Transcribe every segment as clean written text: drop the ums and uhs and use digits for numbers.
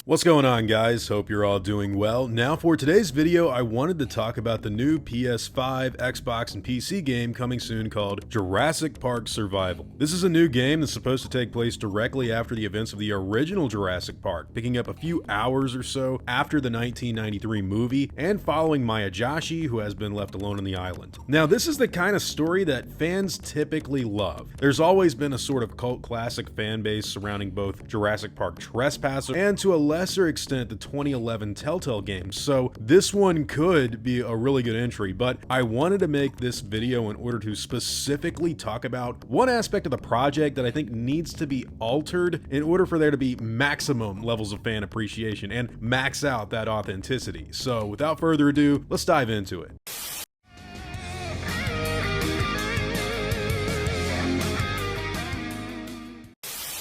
What's going on, guys? Hope you're all doing well. Now for today's video, I wanted to talk about the new PS5, Xbox, and PC game coming soon called Jurassic Park Survival. This is a new game that's supposed to take place directly after the events of the original Jurassic Park, picking up a few hours or so after the 1993 movie and following Miyajashi, who has been left alone on the island. Now, this is the kind of story that fans typically love. There's always been a sort of cult classic fan base surrounding both Jurassic Park Trespasser and to a lesser extent the 2011 Telltale games, so this one could be a really good entry, but I wanted to make this video in order to specifically talk about one aspect of the project that I think needs to be altered in order for there to be maximum levels of fan appreciation and max out that authenticity. So without further ado, let's dive into it.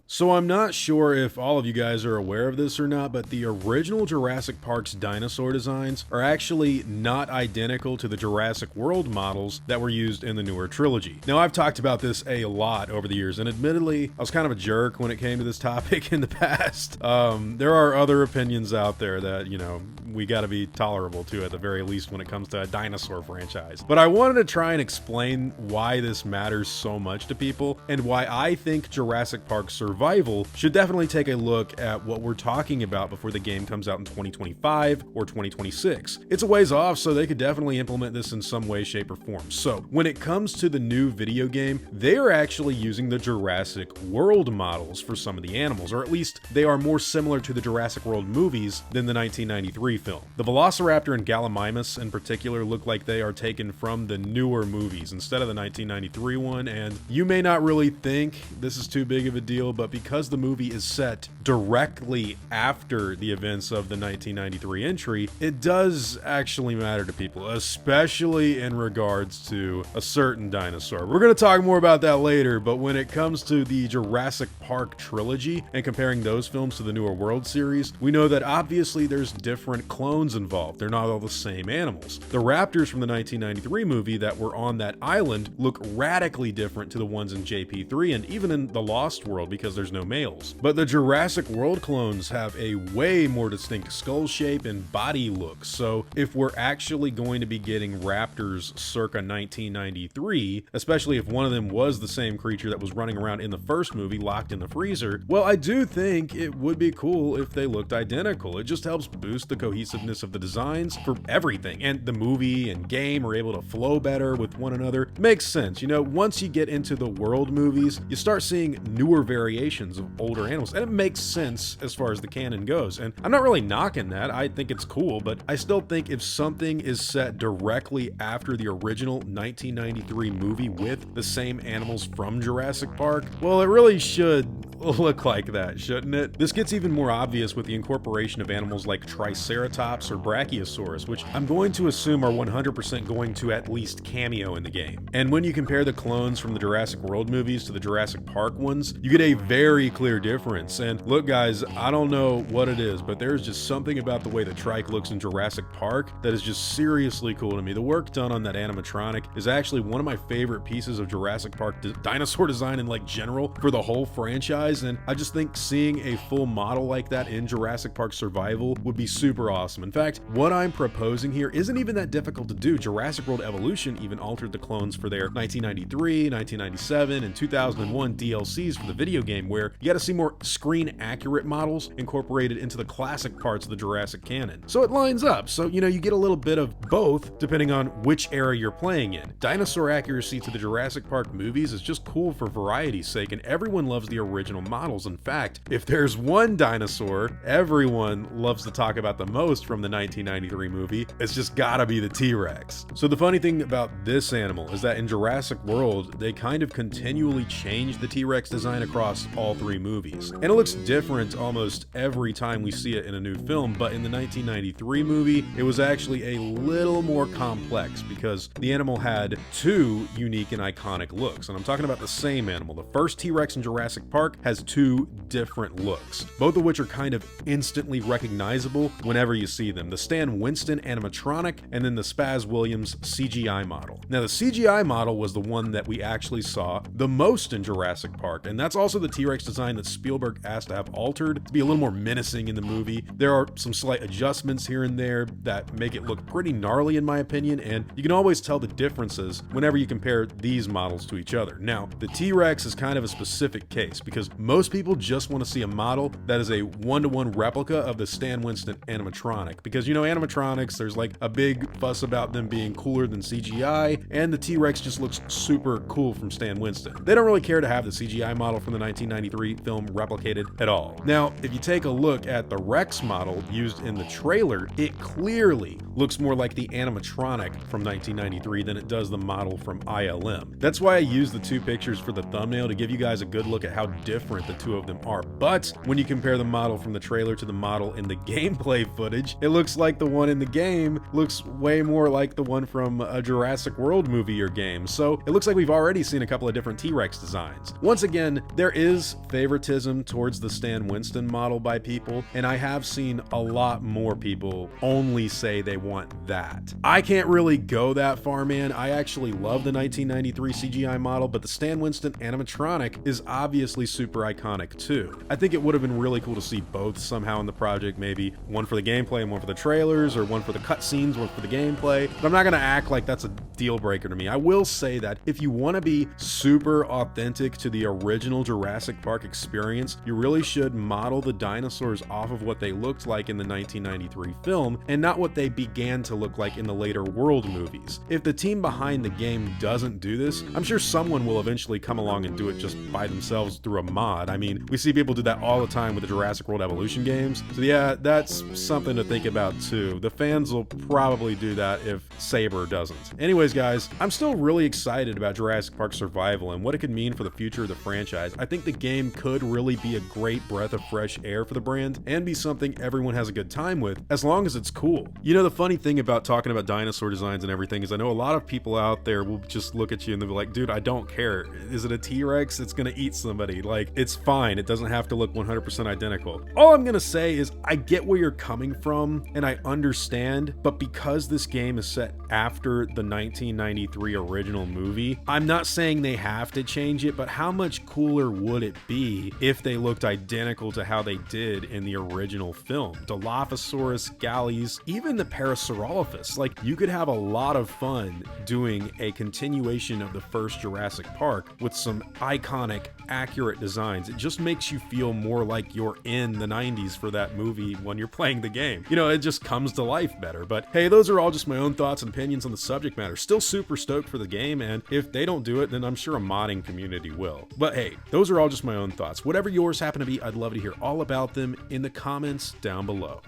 So I'm not sure if all of you guys are aware of this or not, but the original Jurassic Park's dinosaur designs are actually not identical to the Jurassic World models that were used in the newer trilogy. Now, I've talked about this a lot over the years, and admittedly, I was kind of a jerk when it came to this topic in the past. There are other opinions out there that, you know, we gotta be tolerable to at the very least when it comes to a dinosaur franchise. But I wanted to try and explain why this matters so much to people and why I think Jurassic Park Survival should definitely take a look at what we're talking about before the game comes out in 2025 or 2026. It's a ways off, so they could definitely implement this in some way, shape, or form. So when it comes to the new video game, they are actually using the Jurassic World models for some of the animals, or at least they are more similar to the Jurassic World movies than the 1993 film. The Velociraptor and Gallimimus in particular look like they are taken from the newer movies instead of the 1993 one, and you may not really think this is too big of a deal, but because the movie is set directly after the events of the 1993 entry, it does actually matter to people, especially in regards to a certain dinosaur. We're going to talk more about that later, but when it comes to the Jurassic Park trilogy and comparing those films to the newer World series, we know that obviously there's different clones involved. They're not all the same animals. The raptors from the 1993 movie that were on that island look radically different to the ones in JP3 and even in the Lost World because there's no males. But the Jurassic World clones have a way more distinct skull shape and body look. So if we're actually going to be getting raptors circa 1993, especially if one of them was the same creature that was running around in the first movie locked in the freezer, well, I do think it would be cool if they looked identical. It just helps boost the cohesiveness of the designs for everything, and the movie and game are able to flow better with one another. Makes sense. You know, once you get into the World movies, you start seeing newer variations of older animals, and it makes sense as far as the canon goes, and I'm not really knocking that. I think it's cool, but I still think if something is set directly after the original 1993 movie with the same animals from Jurassic Park, well, it really should look like that, shouldn't it? This gets even more obvious with the incorporation of animals like Triceratops or Brachiosaurus, which I'm going to assume are 100% going to at least cameo in the game. And when you compare the clones from the Jurassic World movies to the Jurassic Park ones, you get a very clear difference. And look, guys, I don't know what it is, but there's just something about the way the trike looks in Jurassic Park that is just seriously cool to me. The work done on that animatronic is actually one of my favorite pieces of Jurassic Park dinosaur design in like general for the whole franchise, and I just think seeing a full model like that in Jurassic Park Survival would be super awesome. In fact, what I'm proposing here isn't even that difficult to do. Jurassic World Evolution even altered the clones for their 1993, 1997, and 2001 DLCs for the video game, where you got to see more screen accurate models incorporated into the classic parts of the Jurassic canon. So it lines up. So, you know, you get a little bit of both depending on which era you're playing in. Dinosaur accuracy to the Jurassic Park movies is just cool for variety's sake, and everyone loves the original models. In fact, if there's one dinosaur everyone loves to talk about the most from the 1993 movie, it's just gotta be the T-Rex. So the funny thing about this animal is that in Jurassic World, they kind of continually change the T-Rex design across all three movies. And it looks different almost every time we see it in a new film, but in the 1993 movie, it was actually a little more complex because the animal had two unique and iconic looks. And I'm talking about the same animal. The first T-Rex in Jurassic Park has two different looks, both of which are kind of instantly recognizable whenever you see them. The Stan Winston animatronic and then the Spaz Williams CGI model. Now the CGI model was the one that we actually saw the most in Jurassic Park, and that's also the T-Rex design that Spielberg asked to have altered to be a little more menacing in the movie. There are some slight adjustments here and there that make it look pretty gnarly in my opinion, and you can always tell the differences whenever you compare these models to each other. Now, the T-Rex is kind of a specific case because most people just want to see a model that is a one-to-one replica of the Stan Winston animatronic, because you know animatronics, there's like a big fuss about them being cooler than CGI, and the T-Rex just looks super cool from Stan Winston. They don't really care to have the CGI model from the 1993 film replicated at all. Now, if you take a look at the Rex model used in the trailer, it clearly looks more like the animatronic from 1993 than it does the model from ILM. That's why I used the two pictures for the thumbnail to give you guys a good look at how different the two of them are. But when you compare the model from the trailer to the model in the gameplay footage, it looks like the one in the game looks way more like the one from a Jurassic World movie or game. So it looks like we've already seen a couple of different T-Rex designs. Once again, there is favoritism towards the Stan Winston model by people, and I have seen a lot more people only say they want that. I can't really go that far, man. I actually love the 1993 CGI model, but the Stan Winston animatronic is obviously super iconic too. I think it would have been really cool to see both somehow in the project, maybe one for the gameplay and one for the trailers, or one for the cutscenes, one for the gameplay, but I'm not gonna act like that's a deal breaker to me. I will say that if you want to be super authentic to the original Jurassic Park experience, you really should model the dinosaurs off of what they looked like in the 1993 film and not what they began to look like in the later World movies. If the team behind the game doesn't do this, I'm sure someone will eventually come along and do it just by themselves through a mod. I mean, we see people do that all the time with the Jurassic World Evolution games. So yeah, that's something to think about too. The fans will probably do that if Saber doesn't. Anyways guys, I'm still really excited about Jurassic Park Survival and what it could mean for the future of the franchise. I think the game could really be a great breath of fresh air for the brand and be something everyone has a good time with, as long as it's cool. You know, the funny thing about talking about dinosaur designs and everything is I know a lot of people out there will just look at you and they'll be like, dude, I don't care. Is it a T-Rex? It's gonna eat somebody. Like, it's fine. It doesn't have to look 100% identical. All I'm gonna say is I get where you're coming from and I understand, but because this game is set after the 1993 original movie, I'm not saying they have to change it, but how much cooler would it be if they looked identical to how they did in the original film? Dilophosaurus, Gallies, even the Parasaurolophus. Like, you could have a lot of fun doing a continuation of the first Jurassic Park with some iconic, accurate designs. It just makes you feel more like you're in the 90s for that movie when you're playing the game. You know, it just comes to life better. But hey, those are all just my own thoughts and opinions on the subject matter. Still super stoked for the game, and if they don't do it, then I'm sure a modding community will. But hey, those are all just my own thoughts. Whatever yours happen to be, I'd love to hear all about them in the comments down below.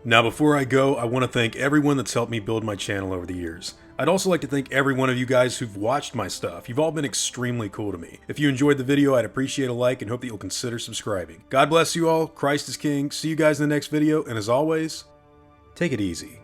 Now, before I go, I want to thank everyone that's helped me build my channel over the years. I'd also like to thank every one of you guys who've watched my stuff. You've all been extremely cool to me. If you enjoyed the video, I'd appreciate a like and hope that you'll consider subscribing. God bless you all. Christ is King. See you guys in the next video, and as always, take it easy.